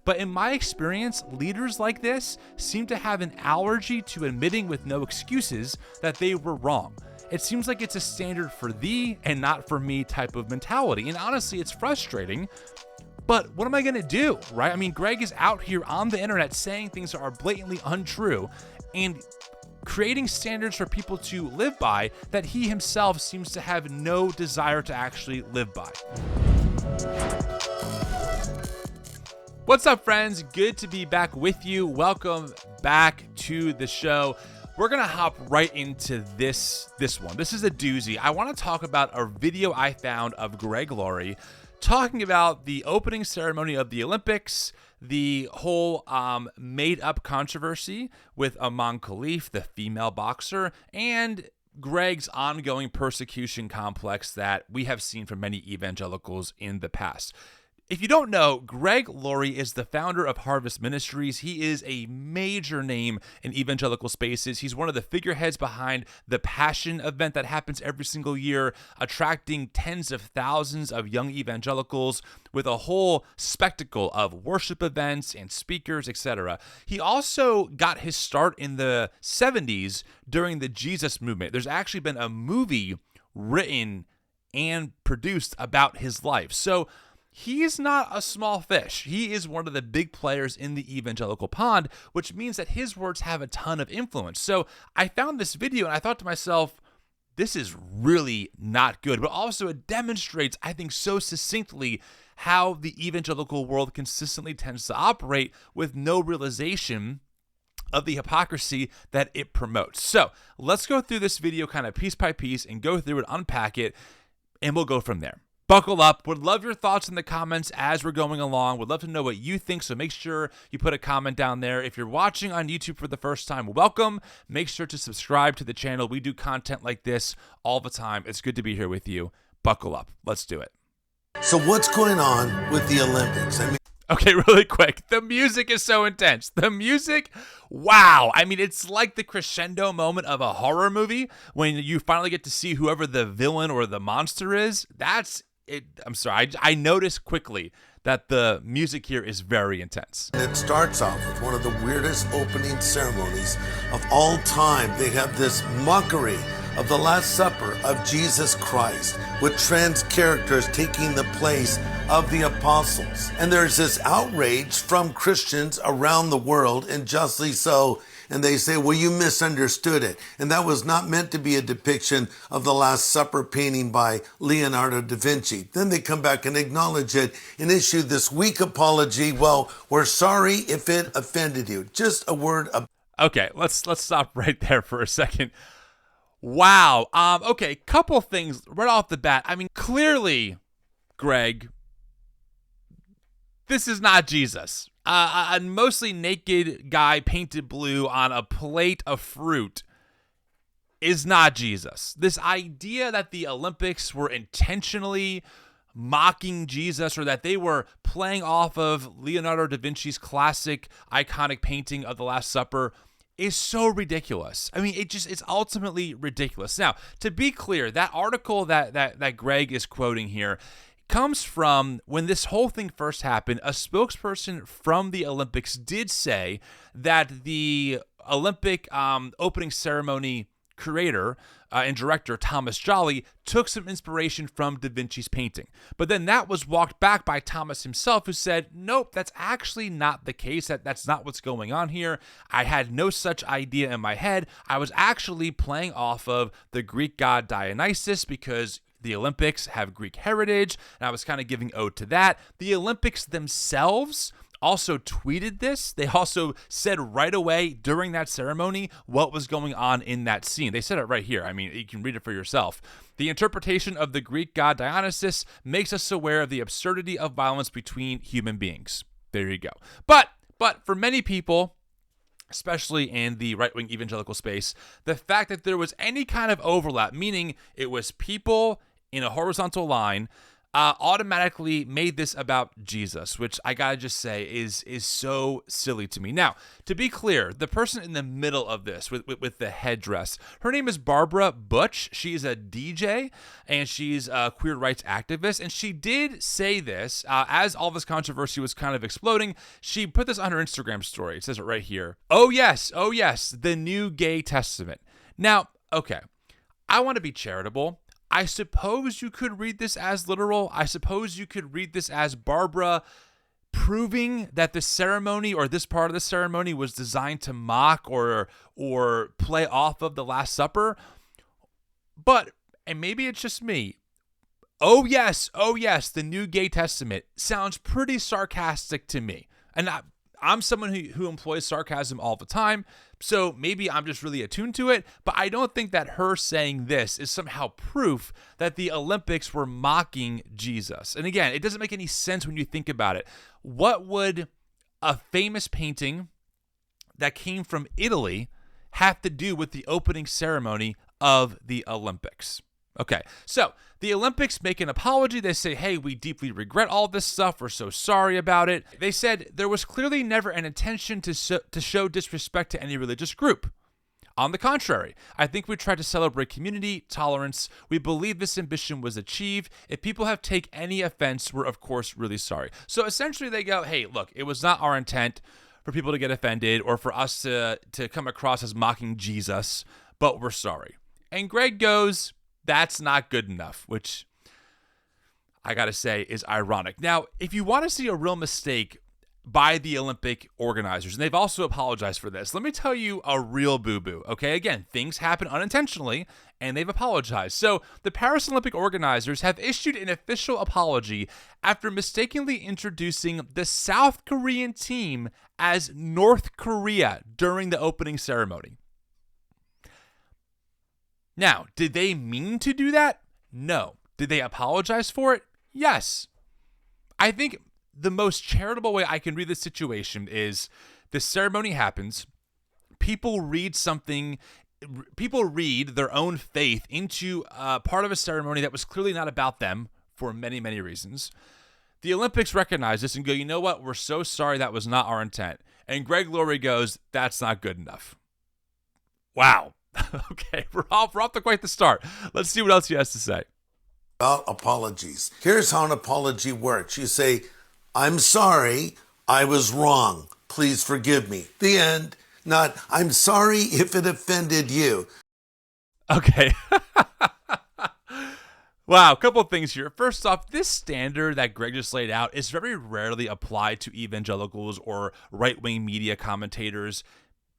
But in my experience, leaders like this seem to have an allergy to admitting with no excuses that they were wrong. It seems like it's a standard for thee and not for me type of mentality. And honestly, it's frustrating. But what am I going to do, right? I mean, Greg is out here on the internet saying things that are blatantly untrue and creating standards for people to live by that he himself seems to have no desire to actually live by. What's up, friends? Good to be back with you. Welcome back to the show. We're going to hop right into this one. This is a doozy. I want to talk about a video I found of Greg Laurie talking about the opening ceremony of the Olympics, the whole made-up controversy with Imane Khelif, the female boxer, and Greg's ongoing persecution complex that we have seen from many evangelicals in the past. If you don't know, Greg Laurie is the founder of Harvest Ministries. He is a major name in evangelical spaces. He's one of the figureheads behind the Passion event that happens every single year, attracting tens of thousands of young evangelicals with a whole spectacle of worship events and speakers, etc. He also got his start in the 70s during the Jesus movement. There's actually been a movie written and produced about his life. So he is not a small fish. He is one of the big players in the evangelical pond, which means that his words have a ton of influence. So I found this video and I thought to myself, this is really not good, but also it demonstrates, I think, so succinctly how the evangelical world consistently tends to operate with no realization of the hypocrisy that it promotes. So let's go through this video kind of piece by piece and go through it, unpack it, and we'll go from there. Buckle up. Would love your thoughts in the comments as we're going along. Would love to know what you think, so make sure you put a comment down there. If you're watching on YouTube for the first time, welcome. Make sure to subscribe to the channel. We do content like this all the time. It's good to be here with you. Buckle up. Let's do it. So what's going on with the Olympics? Okay, really quick. The music is so intense. The music, wow. I mean, it's like the crescendo moment of a horror movie when you finally get to see whoever the villain or the monster is. That's it. I'm sorry. I noticed quickly that the music here is very intense. It starts off with one of the weirdest opening ceremonies of all time. They have this mockery of the Last Supper of Jesus Christ with trans characters taking the place of the apostles. And there's this outrage from Christians around the world, and justly so. And they say, well, you misunderstood it. And that was not meant to be a depiction of the Last Supper painting by Leonardo da Vinci. Then they come back and acknowledge it and issue this weak apology. Well, we're sorry if it offended you. Just a word of... Okay, let's stop right there for a second. Wow. Okay, couple things right off the bat. I mean, clearly, Greg, this is not Jesus. A mostly naked guy painted blue on a plate of fruit is not Jesus. This idea that the Olympics were intentionally mocking Jesus or that they were playing off of Leonardo da Vinci's classic iconic painting of the Last Supper is so ridiculous. I mean, it's ultimately ridiculous. Now, to be clear, that article that Greg is quoting here comes from when this whole thing first happened. A spokesperson from the Olympics did say that the Olympic opening ceremony creator and director Thomas Jolly took some inspiration from Da Vinci's painting. But then that was walked back by Thomas himself, who said, nope, that's actually not the case. That's not what's going on here. I had no such idea in my head. I was actually playing off of the Greek god Dionysus because the Olympics have Greek heritage, and I was kind of giving ode to that. The Olympics themselves also tweeted this. They also said right away during that ceremony what was going on in that scene. They said it right here. I mean, you can read it for yourself. The interpretation of the Greek god Dionysus makes us aware of the absurdity of violence between human beings. There you go. But for many people, especially in the right-wing evangelical space, the fact that there was any kind of overlap, meaning it was people in a horizontal line automatically made this about Jesus, which I gotta just say is so silly to me. Now, to be clear, the person in the middle of this with the headdress, her name is Barbara Butch. She's a DJ and she's a queer rights activist, and she did say this as all this controversy was kind of exploding. She put this on her Instagram story. It says it right here. Oh yes, the New Gay Testament. Now, okay, I want to be charitable. I suppose you could read this as literal. I suppose you could read this as Barbara proving that the ceremony or this part of the ceremony was designed to mock or play off of the Last Supper. But, and maybe it's just me, oh yes, the New Gay Testament sounds pretty sarcastic to me. And I'm someone who employs sarcasm all the time, so maybe I'm just really attuned to it, but I don't think that her saying this is somehow proof that the Olympics were mocking Jesus. And again, it doesn't make any sense when you think about it. What would a famous painting that came from Italy have to do with the opening ceremony of the Olympics? Okay, so the Olympics make an apology. They say, hey, we deeply regret all this stuff. We're so sorry about it. They said there was clearly never an intention to show disrespect to any religious group. On the contrary, I think we tried to celebrate community, tolerance. We believe this ambition was achieved. If people have taken any offense, we're of course really sorry. So essentially they go, hey, look, it was not our intent for people to get offended or for us to come across as mocking Jesus, but we're sorry. And Greg goes, that's not good enough, which I gotta say is ironic. Now, if you want to see a real mistake by the Olympic organizers, and they've also apologized for this, let me tell you a real boo-boo, okay? Again, things happen unintentionally, and they've apologized. So the Paris Olympic organizers have issued an official apology after mistakenly introducing the South Korean team as North Korea during the opening ceremony. Now, did they mean to do that? No. Did they apologize for it? Yes. I think the most charitable way I can read this situation is the ceremony happens, people read their own faith into part of a ceremony that was clearly not about them for many, many reasons. The Olympics recognize this and go, you know what? We're so sorry, that was not our intent. And Greg Laurie goes, that's not good enough. Wow. Okay, we're off to quite the start. Let's see what else he has to say. About apologies. Here's how an apology works. You say, I'm sorry, I was wrong. Please forgive me. The end. Not, I'm sorry if it offended you. Okay. Wow, a couple of things here. First off, this standard that Greg just laid out is very rarely applied to evangelicals or right-wing media commentators,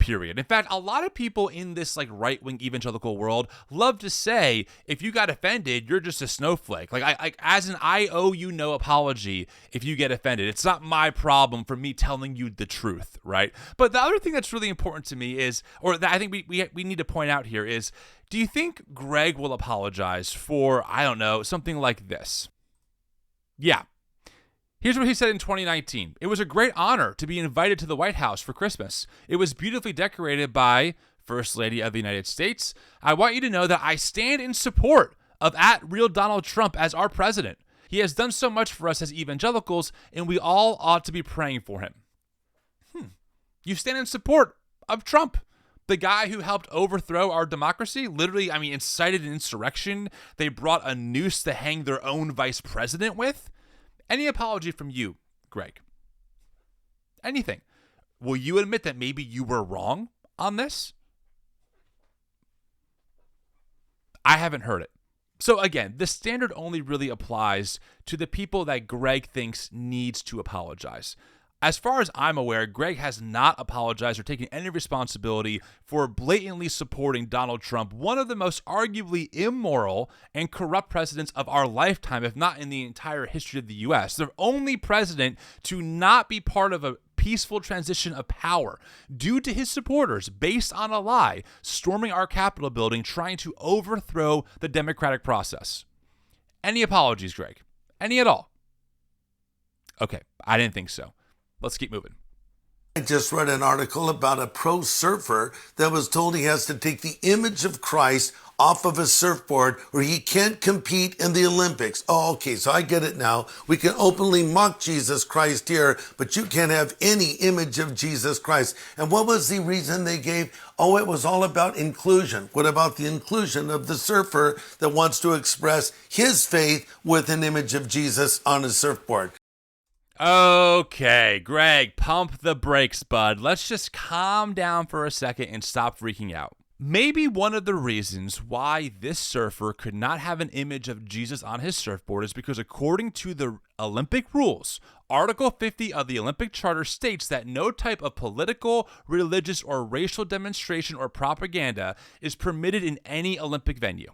period. In fact, a lot of people in this right-wing evangelical world love to say, if you got offended, you're just a snowflake. I owe you no apology if you get offended. It's not my problem for me telling you the truth, right? But the other thing that's really important to me is, or that I think we need to point out here is, do you think Greg will apologize for, I don't know, something like this? Yeah. Here's what he said in 2019. It was a great honor to be invited to the White House for Christmas. It was beautifully decorated by First Lady of the United States. I want you to know that I stand in support of @real Donald Trump as our president. He has done so much for us as evangelicals, and we all ought to be praying for him. You stand in support of Trump, the guy who helped overthrow our democracy, literally, incited an insurrection. They brought a noose to hang their own vice president with. Any apology from you, Greg? Anything? Will you admit that maybe you were wrong on this? I haven't heard it. So again, the standard only really applies to the people that Greg thinks needs to apologize. As far as I'm aware, Greg has not apologized or taken any responsibility for blatantly supporting Donald Trump, one of the most arguably immoral and corrupt presidents of our lifetime, if not in the entire history of the U.S. The only president to not be part of a peaceful transition of power due to his supporters, based on a lie, storming our Capitol building, trying to overthrow the democratic process. Any apologies, Greg? Any at all? Okay, I didn't think so. Let's keep moving. I just read an article about a pro surfer that was told he has to take the image of Christ off of his surfboard or he can't compete in the Olympics. Oh, okay, so I get it now. We can openly mock Jesus Christ here, but you can't have any image of Jesus Christ. And what was the reason they gave? Oh, it was all about inclusion. What about the inclusion of the surfer that wants to express his faith with an image of Jesus on his surfboard? Okay, Greg, pump the brakes, bud. Let's just calm down for a second and stop freaking out. Maybe one of the reasons why this surfer could not have an image of Jesus on his surfboard is because according to the Olympic rules, Article 50 of the Olympic Charter states that no type of political, religious, or racial demonstration or propaganda is permitted in any Olympic venue.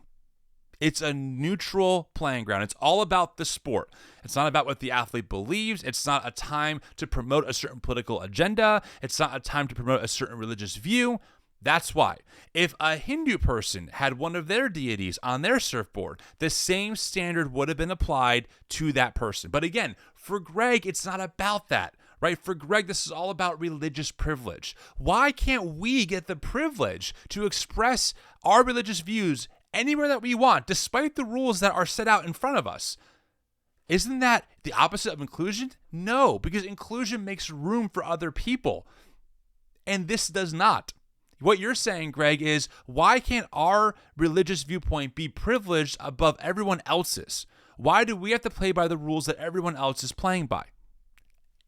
It's a neutral playing ground. It's all about the sport. It's not about what the athlete believes. It's not a time to promote a certain political agenda. It's not a time to promote a certain religious view. That's why. If a Hindu person had one of their deities on their surfboard, the same standard would have been applied to that person. But again, for Greg, it's not about that, right? For Greg, this is all about religious privilege. Why can't we get the privilege to express our religious views anywhere that we want, despite the rules that are set out in front of us? Isn't that the opposite of inclusion? No, because inclusion makes room for other people, and this does not. What you're saying, Greg, is why can't our religious viewpoint be privileged above everyone else's? Why do we have to play by the rules that everyone else is playing by?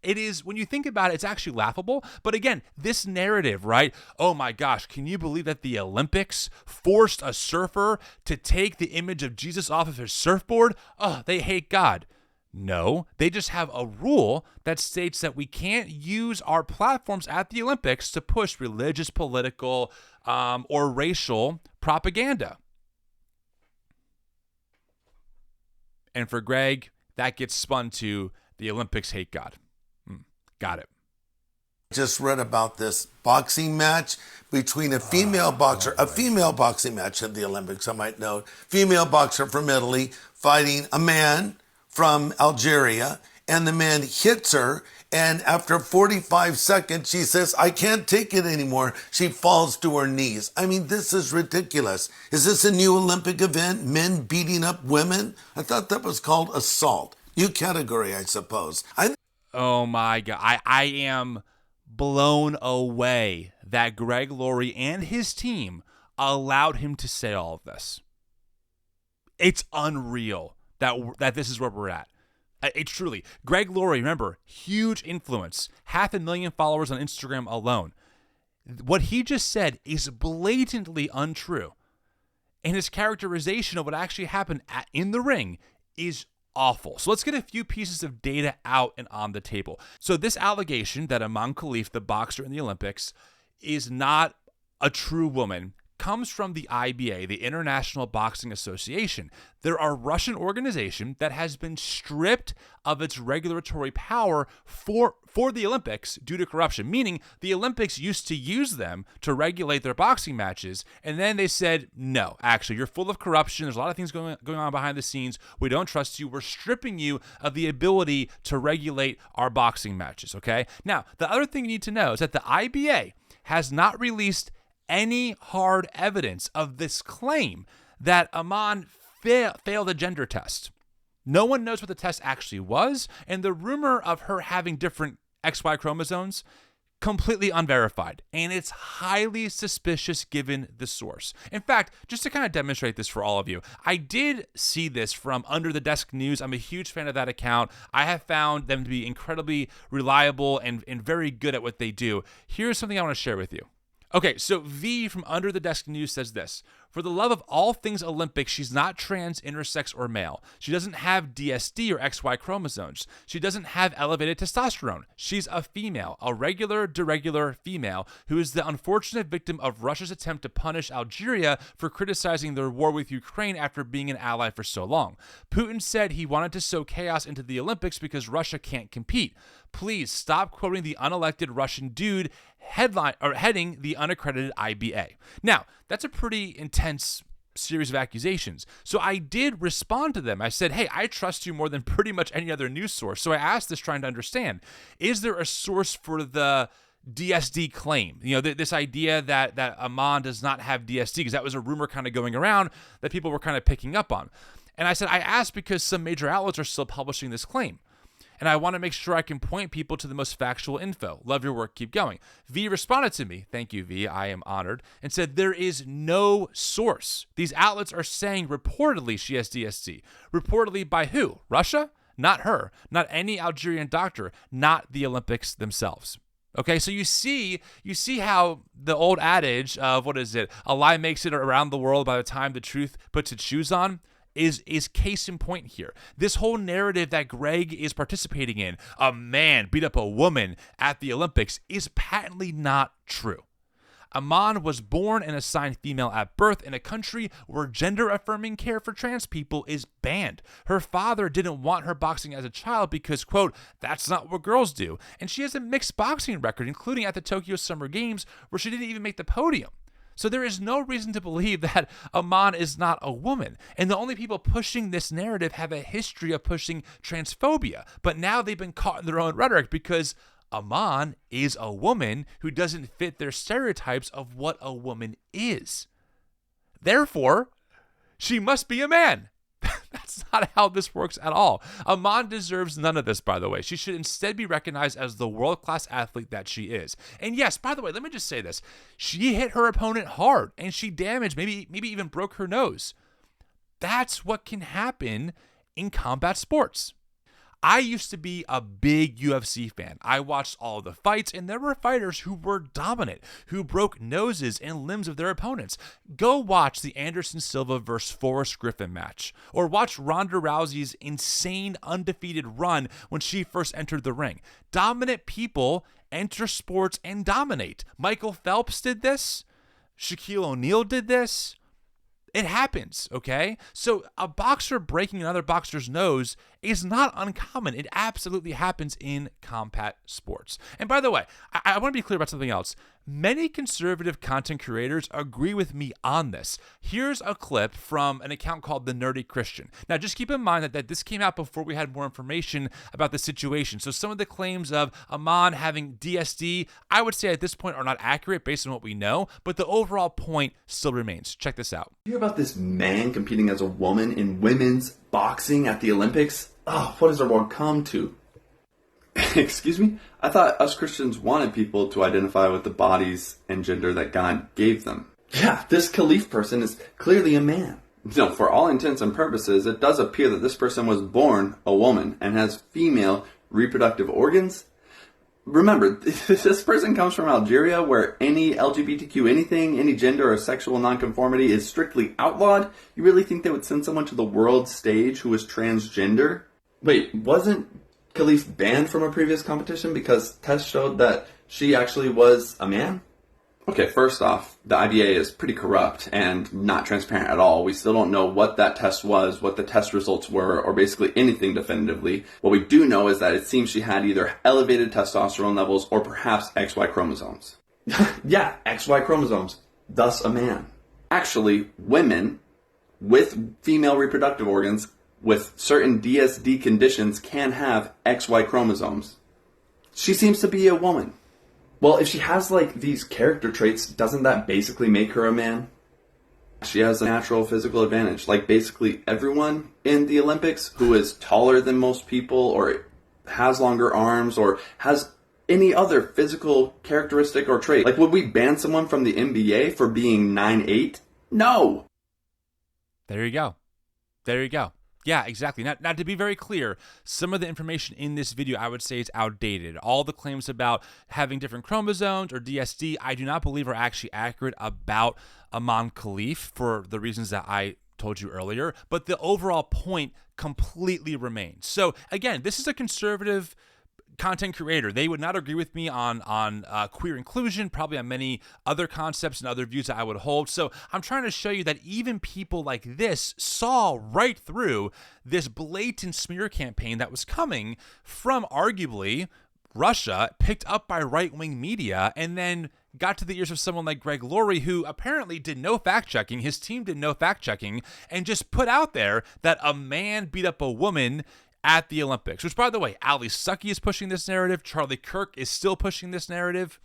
It is, when you think about it, it's actually laughable. But again, this narrative, right? Oh my gosh, can you believe that the Olympics forced a surfer to take the image of Jesus off of his surfboard? Oh, they hate God. No, they just have a rule that states that we can't use our platforms at the Olympics to push religious, political, or racial propaganda. And for Greg, that gets spun to the Olympics hate God. Got it. Just read about this boxing match between a female boxer, a female boxing match at the Olympics, I might note, female boxer from Italy fighting a man from Algeria, and the man hits her, and after 45 seconds, she says, I can't take it anymore. She falls to her knees. I mean, this is ridiculous. Is this a new Olympic event, men beating up women? I thought that was called assault. New category, I suppose. Oh my God. I am blown away that Greg Laurie and his team allowed him to say all of this. It's unreal that this is where we're at. It's truly. Greg Laurie, remember, huge influence, 500,000 followers on Instagram alone. What he just said is blatantly untrue. And his characterization of what actually happened in the ring is awful. So let's get a few pieces of data out and on the table. So this allegation that Imane Khelif, the boxer in the Olympics, is not a true woman comes from the IBA, the International Boxing Association. They're a Russian organization that has been stripped of its regulatory power for the Olympics due to corruption, meaning the Olympics used to use them to regulate their boxing matches, and then they said, no, actually, you're full of corruption. There's a lot of things going on behind the scenes. We don't trust you. We're stripping you of the ability to regulate our boxing matches, okay? Now, the other thing you need to know is that the IBA has not released any hard evidence of this claim that Imane failed a gender test. No one knows what the test actually was, and the rumor of her having different XY chromosomes, completely unverified, and it's highly suspicious given the source. In fact, just to kind of demonstrate this for all of you, I did see this from Under the Desk News. I'm a huge fan of that account. I have found them to be incredibly reliable and very good at what they do. Here's something I want to share with you. Okay, so V from Under the Desk News says this. For the love of all things Olympic, she's not trans, intersex, or male. She doesn't have DSD or XY chromosomes. She doesn't have elevated testosterone. She's a female, a regular, deregular female who is the unfortunate victim of Russia's attempt to punish Algeria for criticizing their war with Ukraine after being an ally for so long. Putin said he wanted to sow chaos into the Olympics because Russia can't compete. Please stop quoting the unelected Russian dude heading the unaccredited IBA. Now, that's a pretty intense series of accusations. So I did respond to them. I said, hey, I trust you more than pretty much any other news source. So I asked this trying to understand, is there a source for the DSD claim. This idea that Imane does not have DSD, because that was a rumor kind of going around that people were kind of picking up on. And I said, I asked because some major outlets are still publishing this claim. And I want to make sure I can point people to the most factual info. Love your work. Keep going. V responded to me. Thank you, V. I am honored. And said, there is no source. These outlets are saying reportedly she has DSD. Reportedly by who? Russia? Not her. Not any Algerian doctor. Not the Olympics themselves. Okay, so you see how the old adage of, what is it? A lie makes it around the world by the time the truth puts its shoes on. Is case in point here. This whole narrative that Greg is participating in, a man beat up a woman at the Olympics, is patently not true. Imane was born and assigned female at birth in a country where gender-affirming care for trans people is banned. Her father didn't want her boxing as a child because, quote, that's not what girls do. And she has a mixed boxing record, including at the Tokyo Summer Games, where she didn't even make the podium. So there is no reason to believe that Imane is not a woman. And the only people pushing this narrative have a history of pushing transphobia. But now they've been caught in their own rhetoric because Imane is a woman who doesn't fit their stereotypes of what a woman is. Therefore, she must be a man. That's not how this works at all. Imane deserves none of this, by the way. She should instead be recognized as the world-class athlete that she is. And yes, by the way, let me just say this. She hit her opponent hard, and she damaged, maybe even broke her nose. That's what can happen in combat sports. I used to be a big UFC fan. I watched all the fights, and there were fighters who were dominant, who broke noses and limbs of their opponents. Go watch the Anderson Silva versus Forrest Griffin match, or watch Ronda Rousey's insane undefeated run when she first entered the ring. Dominant people enter sports and dominate. Michael Phelps did this. Shaquille O'Neal did this. It happens, okay? So a boxer breaking another boxer's nose is not uncommon. It absolutely happens in combat sports. And by the way, I want to be clear about something else. Many conservative content creators agree with me on this. Here's a clip from an account called The Nerdy Christian. Now, just keep in mind that this came out before we had more information about the situation. So some of the claims of Imane having DSD, I would say at this point are not accurate based on what we know, but the overall point still remains. Check this out. You hear about this man competing as a woman in women's boxing at the Olympics? Oh, what has our world come to? Excuse me? I thought us Christians wanted people to identify with the bodies and gender that God gave them. Yeah, this Khelif person is clearly a man. No, for all intents and purposes, it does appear that this person was born a woman and has female reproductive organs. Remember, this person comes from Algeria, where any LGBTQ anything, any gender or sexual nonconformity is strictly outlawed. You really think they would send someone to the world stage who is transgender? Wait, wasn't Khelif banned from a previous competition because tests showed that she actually was a man? Okay, first off, the IBA is pretty corrupt and not transparent at all. We still don't know what that test was, what the test results were, or basically anything definitively. What we do know is that it seems she had either elevated testosterone levels or perhaps XY chromosomes. Yeah, XY chromosomes, thus a man. Actually, women with female reproductive organs with certain DSD conditions can have XY chromosomes. She seems to be a woman. Well, if she has, these character traits, doesn't that basically make her a man? She has a natural physical advantage. Basically everyone in the Olympics who is taller than most people or has longer arms or has any other physical characteristic or trait. Would we ban someone from the NBA for being 9'8"? No! There you go. There you go. Yeah, exactly. Now, to be very clear, some of the information in this video I would say is outdated. All the claims about having different chromosomes or DSD, I do not believe are actually accurate about Imane Khelif for the reasons that I told you earlier. But the overall point completely remains. So again, this is a conservative content creator. They would not agree with me on queer inclusion, probably on many other concepts and other views that I would hold. So I'm trying to show you that even people like this saw right through this blatant smear campaign that was coming from arguably Russia, picked up by right-wing media, and then got to the ears of someone like Greg Laurie, who apparently did no fact-checking, his team did no fact-checking, and just put out there that a man beat up a woman at the Olympics, which, by the way, Ali Sucky is pushing this narrative. Charlie Kirk is still pushing this narrative.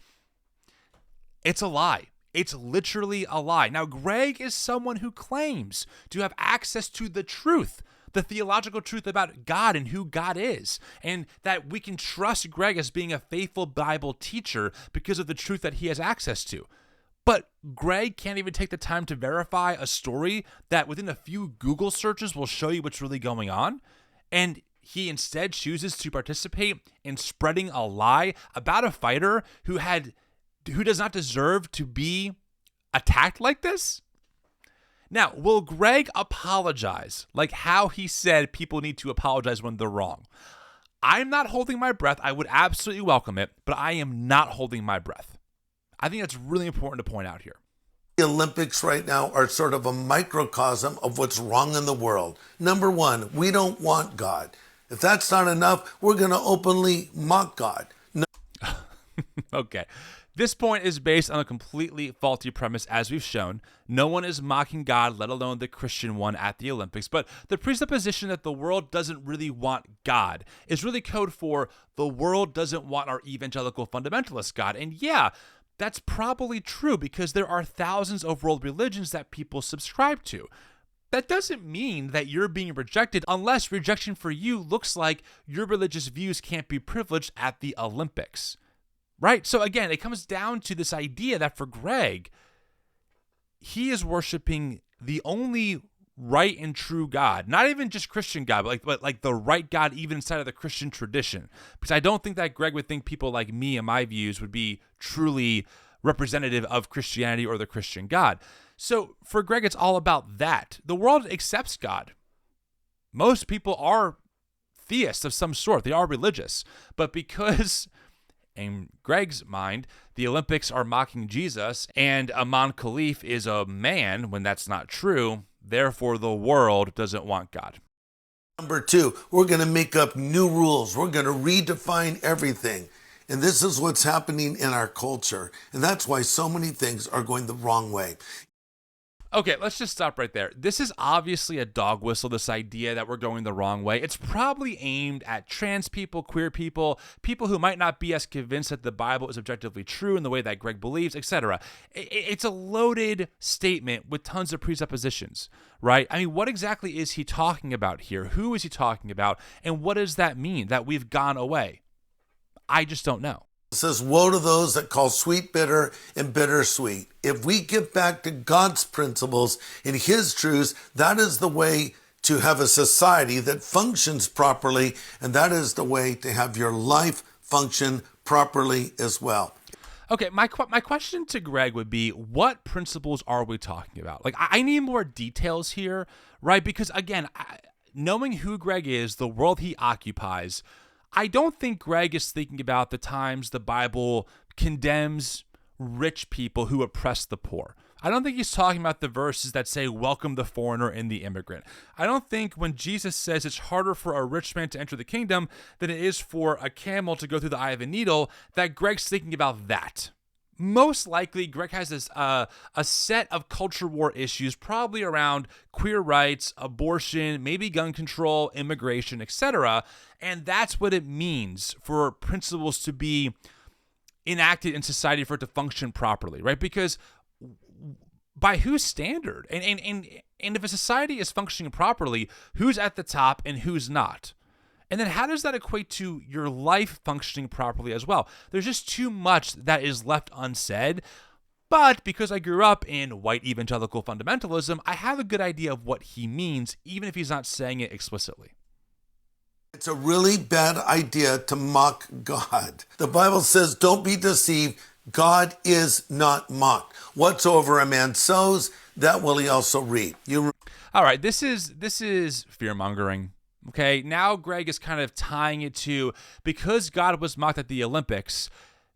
It's a lie. It's literally a lie. Now, Greg is someone who claims to have access to the truth, the theological truth about God and who God is, and that we can trust Greg as being a faithful Bible teacher because of the truth that he has access to. But Greg can't even take the time to verify a story that within a few Google searches will show you what's really going on. And he instead chooses to participate in spreading a lie about a fighter who does not deserve to be attacked like this. Now, will Greg apologize like how he said people need to apologize when they're wrong? I'm not holding my breath. I would absolutely welcome it, but I am not holding my breath. I think that's really important to point out here. The Olympics right now are sort of a microcosm of what's wrong in the world. Number one, we don't want God. If that's not enough, we're going to openly mock God. No- Okay. This point is based on a completely faulty premise, as we've shown. No one is mocking God, let alone the Christian one at the Olympics. But the presupposition that the world doesn't really want God is really code for the world doesn't want our evangelical fundamentalist God. And yeah, that's probably true because there are thousands of world religions that people subscribe to. That doesn't mean that you're being rejected unless rejection for you looks like your religious views can't be privileged at the Olympics. Right? So again, it comes down to this idea that for Greg, he is worshiping the only right and true God, not even just Christian God, but like the right God even inside of the Christian tradition. Because I don't think that Greg would think people like me and my views would be truly representative of Christianity or the Christian God. So for Greg, it's all about that. The world accepts God. Most people are theists of some sort. They are religious. But because in Greg's mind, the Olympics are mocking Jesus and Imane Khelif is a man when that's not true, therefore the world doesn't want God. Number two, we're going to make up new rules. We're going to redefine everything. And this is what's happening in our culture. And that's why so many things are going the wrong way. Okay, let's just stop right there. This is obviously a dog whistle, this idea that we're going the wrong way. It's probably aimed at trans people, queer people, people who might not be as convinced that the Bible is objectively true in the way that Greg believes, etc. It's a loaded statement with tons of presuppositions, right? I mean, what exactly is he talking about here? Who is he talking about? And what does that mean, that we've gone away? I just don't know. It says, woe to those that call sweet bitter and bitter sweet. If we get back to God's principles and his truths, that is the way to have a society that functions properly, and that is the way to have your life function properly as well. Okay, my question to Greg would be, what principles are we talking about? Like, I need more details here, right? Because again, knowing who Greg is, the world he occupies, I don't think Greg is thinking about the times the Bible condemns rich people who oppress the poor. I don't think he's talking about the verses that say, welcome the foreigner and the immigrant. I don't think when Jesus says it's harder for a rich man to enter the kingdom than it is for a camel to go through the eye of a needle, that Greg's thinking about that. Most likely, Greg has this a set of culture war issues, probably around queer rights, abortion, maybe gun control, immigration, etc. And that's what it means for principles to be enacted in society for it to function properly, right? Because by whose standard? And if a society is functioning properly, who's at the top and who's not? And then how does that equate to your life functioning properly as well? There's just too much that is left unsaid. But because I grew up in white evangelical fundamentalism, I have a good idea of what he means, even if he's not saying it explicitly. It's a really bad idea to mock God. The Bible says, don't be deceived. God is not mocked. Whatsoever a man sows, that will he also reap. All right, this is fear-mongering. Okay, now Greg is kind of tying it to, because God was mocked at the Olympics,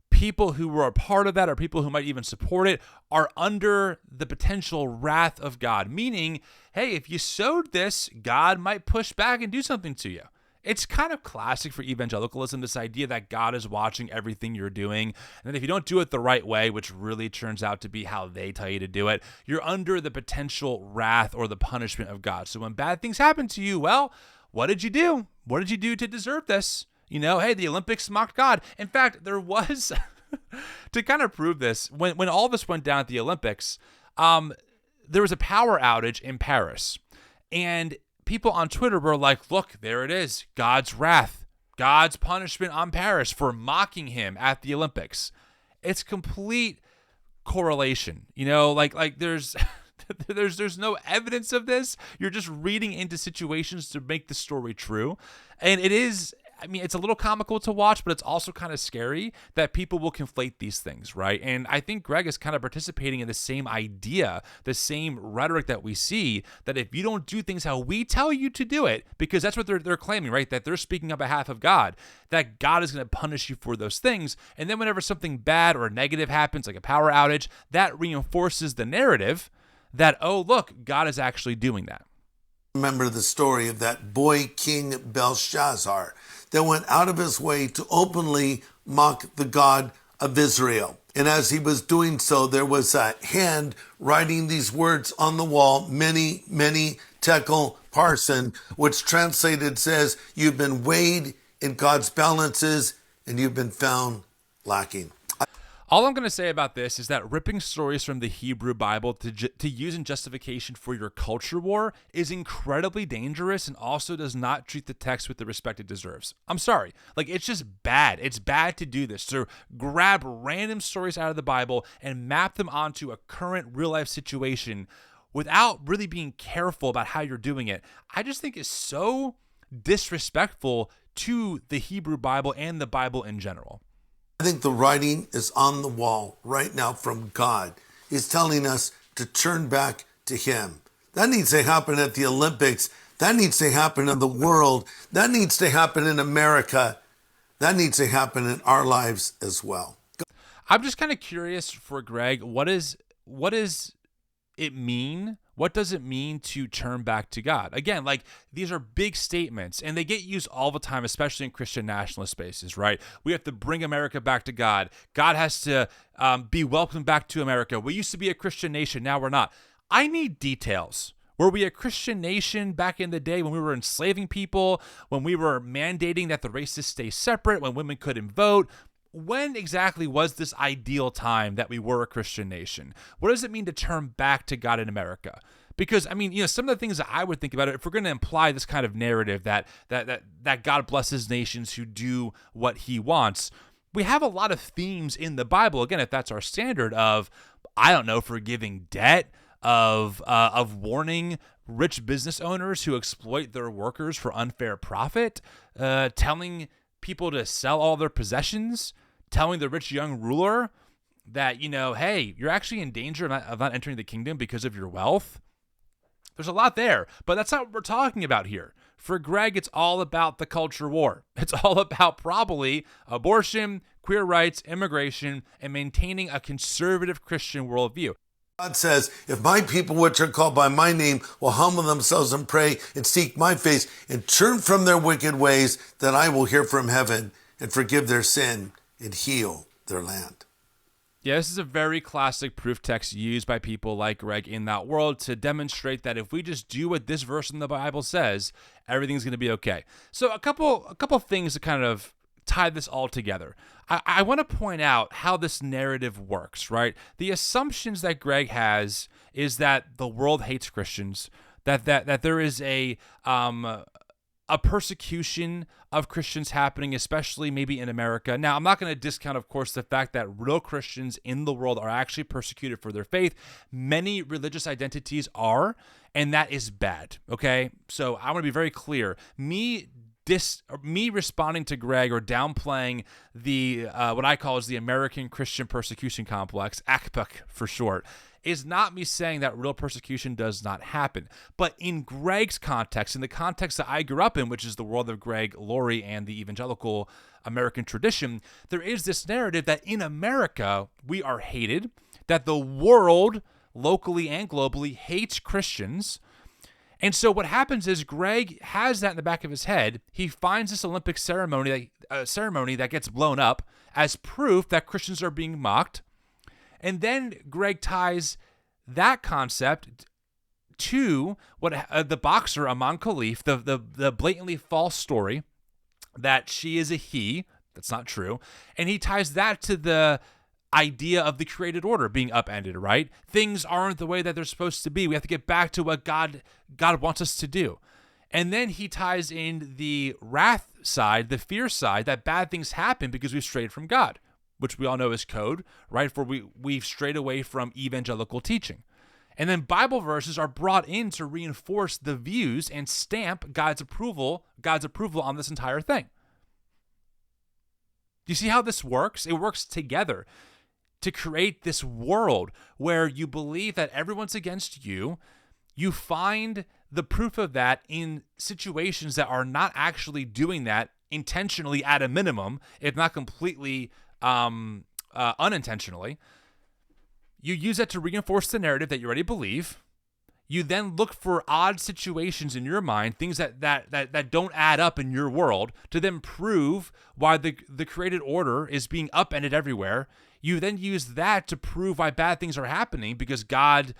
people who were a part of that or people who might even support it are under the potential wrath of God. Meaning, hey, if you sowed this, God might push back and do something to you. It's kind of classic for evangelicalism, this idea that God is watching everything you're doing, and that if you don't do it the right way, which really turns out to be how they tell you to do it, you're under the potential wrath or the punishment of God. So when bad things happen to you, well, what did you do? What did you do to deserve this? You know, hey, the Olympics mocked God. In fact, there was to kind of prove this, when all this went down at the Olympics, there was a power outage in Paris. And people on Twitter were like, look, there it is. God's wrath. God's punishment on Paris for mocking him at the Olympics. It's complete correlation. Like there's there's no evidence of this. You're just reading into situations to make the story true. And it is, it's a little comical to watch, but it's also kind of scary that people will conflate these things, right? And I think Greg is kind of participating in the same idea, the same rhetoric that we see, that if you don't do things how we tell you to do it, because that's what they're claiming, right? That they're speaking on behalf of God, that God is going to punish you for those things. And then whenever something bad or negative happens, like a power outage, that reinforces the narrative that, oh, look, God is actually doing that. Remember the story of that boy king Belshazzar that went out of his way to openly mock the God of Israel. And as he was doing so, there was a hand writing these words on the wall, many, many tekel parson, which translated says, you've been weighed in God's balances and you've been found lacking. All I'm going to say about this is that ripping stories from the Hebrew Bible to use in justification for your culture war is incredibly dangerous and also does not treat the text with the respect it deserves. I'm sorry. It's just bad. It's bad to do this, to grab random stories out of the Bible and map them onto a current real-life situation without really being careful about how you're doing it. I just think is so disrespectful to the Hebrew Bible and the Bible in general. I think the writing is on the wall right now from God. He's telling us to turn back to him. That needs to happen at the Olympics. That needs to happen in the world. That needs to happen in America. That needs to happen in our lives as well. I'm just kind of curious for Greg, what does it mean? What does it mean to turn back to God? Again, these are big statements and they get used all the time, especially in Christian nationalist spaces, right? We have to bring America back to God. God has to be welcomed back to America. We used to be a Christian nation. Now we're not. I need details. Were we a Christian nation back in the day when we were enslaving people, when we were mandating that the races stay separate, when women couldn't vote? When exactly was this ideal time that we were a Christian nation? What does it mean to turn back to God in America? Because, some of the things that I would think about it, if we're going to imply this kind of narrative that God blesses nations who do what he wants, we have a lot of themes in the Bible, again, if that's our standard, of, forgiving debt, of warning rich business owners who exploit their workers for unfair profit, telling people to sell all their possessions, telling the rich young ruler that, hey, you're actually in danger of not entering the kingdom because of your wealth. There's a lot there, but that's not what we're talking about here. For Greg, it's all about the culture war. It's all about probably abortion, queer rights, immigration, and maintaining a conservative Christian worldview. God says, if my people which are called by my name will humble themselves and pray and seek my face and turn from their wicked ways, then I will hear from heaven and forgive their sin and heal their land. Yeah, this is a very classic proof text used by people like Greg in that world to demonstrate that if we just do what this verse in the Bible says, everything's going to be okay. So a couple things to kind of tie this all together. I want to point out how this narrative works, right? The assumptions that Greg has is that the world hates Christians, that there is a persecution of Christians happening, especially maybe in America. Now, I'm not going to discount, of course, the fact that real Christians in the world are actually persecuted for their faith. Many religious identities are, and that is bad, okay? So I want to be very clear. Me responding to Greg or downplaying the what I call is the American Christian Persecution Complex, ACPC for short, is not me saying that real persecution does not happen. But in Greg's context, in the context that I grew up in, which is the world of Greg Laurie and the evangelical American tradition, there is this narrative that in America, we are hated, that the world, locally and globally, hates Christians. And so what happens is Greg has that in the back of his head. He finds this Olympic ceremony that gets blown up as proof that Christians are being mocked. And then Greg ties that concept to what the boxer Imane Khelif, the blatantly false story that she is a he. That's not true. And he ties that to the idea of the created order being upended, right? Things aren't the way that they're supposed to be. We have to get back to what God wants us to do. And then he ties in the wrath side, the fear side, that bad things happen because we've strayed from God, which we all know is code, right? For we've strayed away from evangelical teaching. And then Bible verses are brought in to reinforce the views and stamp God's approval on this entire thing. Do you see how this works? It works together to create this world where you believe that everyone's against you. You find the proof of that in situations that are not actually doing that intentionally at a minimum, if not completely unintentionally. You use that to reinforce the narrative that you already believe. You then look for odd situations in your mind, things that don't add up in your world, to then prove why the created order is being upended everywhere. You then use that to prove why bad things are happening because God's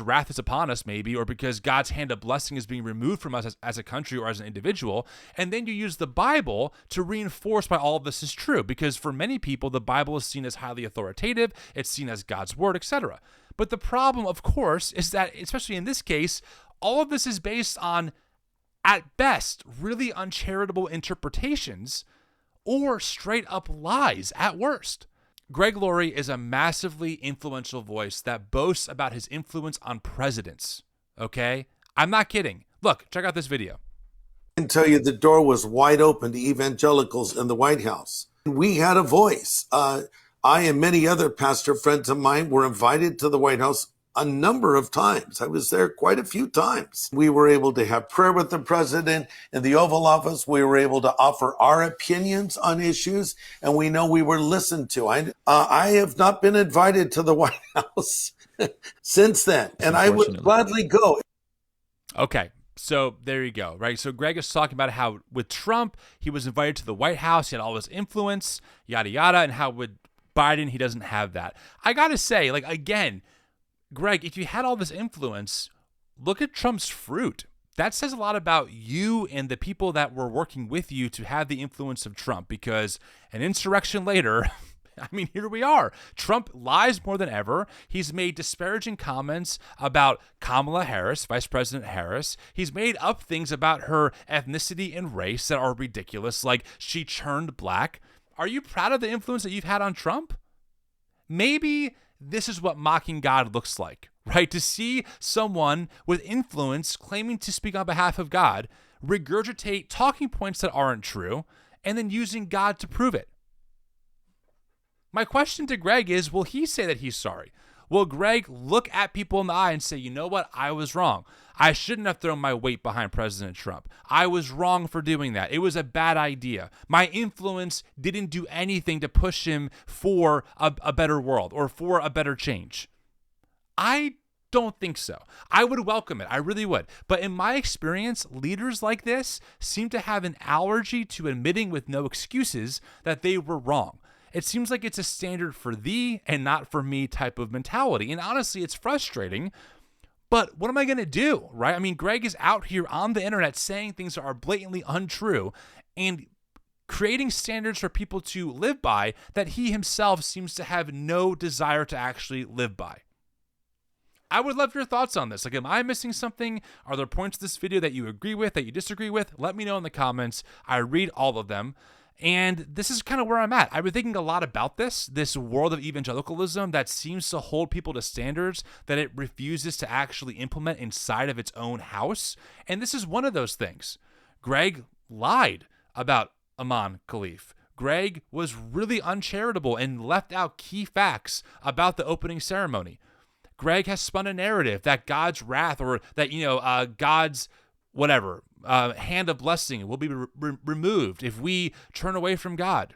wrath is upon us, maybe, or because God's hand of blessing is being removed from us as a country or as an individual. And then you use the Bible to reinforce why all of this is true, because for many people, the Bible is seen as highly authoritative, it's seen as God's word, etc. But the problem, of course, is that, especially in this case, all of this is based on, at best, really uncharitable interpretations or straight up lies at worst. Greg Laurie is a massively influential voice that boasts about his influence on presidents, okay? I'm not kidding. Look, check out this video. I can tell you the door was wide open to evangelicals in the White House. We had a voice. I and many other pastor friends of mine were invited to the White House a number of times. I was there quite a few times. We were able to have prayer with the president in the Oval Office. We were able to offer our opinions on issues, and we know we were listened to. I have not been invited to the White House since then, and I would gladly go. Okay. So there you go, right? So Greg is talking about how with Trump, he was invited to the White House, he had all this influence, yada, yada, and how with Biden, he doesn't have that. I got to say, like, again, Greg, if you had all this influence, look at Trump's fruit. That says a lot about you and the people that were working with you to have the influence of Trump, because an insurrection later, I mean, here we are. Trump lies more than ever. He's made disparaging comments about Kamala Harris, Vice President Harris. He's made up things about her ethnicity and race that are ridiculous, like she turned black. Are you proud of the influence that you've had on Trump? Maybe this is what mocking God looks like, right? To see someone with influence claiming to speak on behalf of God regurgitate talking points that aren't true and then using God to prove it. My question to Greg is, will he say that he's sorry? Will Greg look at people in the eye and say, you know what, I was wrong. I shouldn't have thrown my weight behind President Trump. I was wrong for doing that. It was a bad idea. My influence didn't do anything to push him for a better world or for a better change. I don't think so. I would welcome it. I really would. But in my experience, leaders like this seem to have an allergy to admitting with no excuses that they were wrong. It seems like it's a standard for thee and not for me type of mentality. And honestly, it's frustrating. But what am I going to do, right? I mean, Greg is out here on the internet saying things that are blatantly untrue and creating standards for people to live by that he himself seems to have no desire to actually live by. I would love your thoughts on this. Like, am I missing something? Are there points of this video that you agree with, that you disagree with? Let me know in the comments. I read all of them. And this is kind of where I'm at. I've been thinking a lot about this world of evangelicalism that seems to hold people to standards that it refuses to actually implement inside of its own house. And this is one of those things. Greg lied about Imane Khelif. Greg was really uncharitable and left out key facts about the opening ceremony. Greg has spun a narrative that God's wrath or that, God's whatever, hand of blessing will be removed if we turn away from God.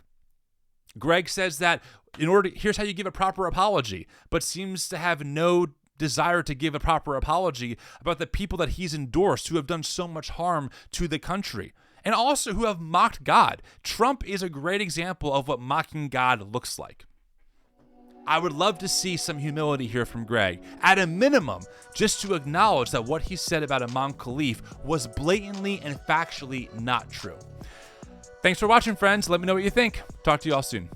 Greg says that here's how you give a proper apology, but seems to have no desire to give a proper apology about the people that he's endorsed who have done so much harm to the country and also who have mocked God. Trump is a great example of what mocking God looks like. I would love to see some humility here from Greg, at a minimum, just to acknowledge that what he said about Imane Khelif was blatantly and factually not true. Thanks for watching, friends. Let me know what you think. Talk to you all soon.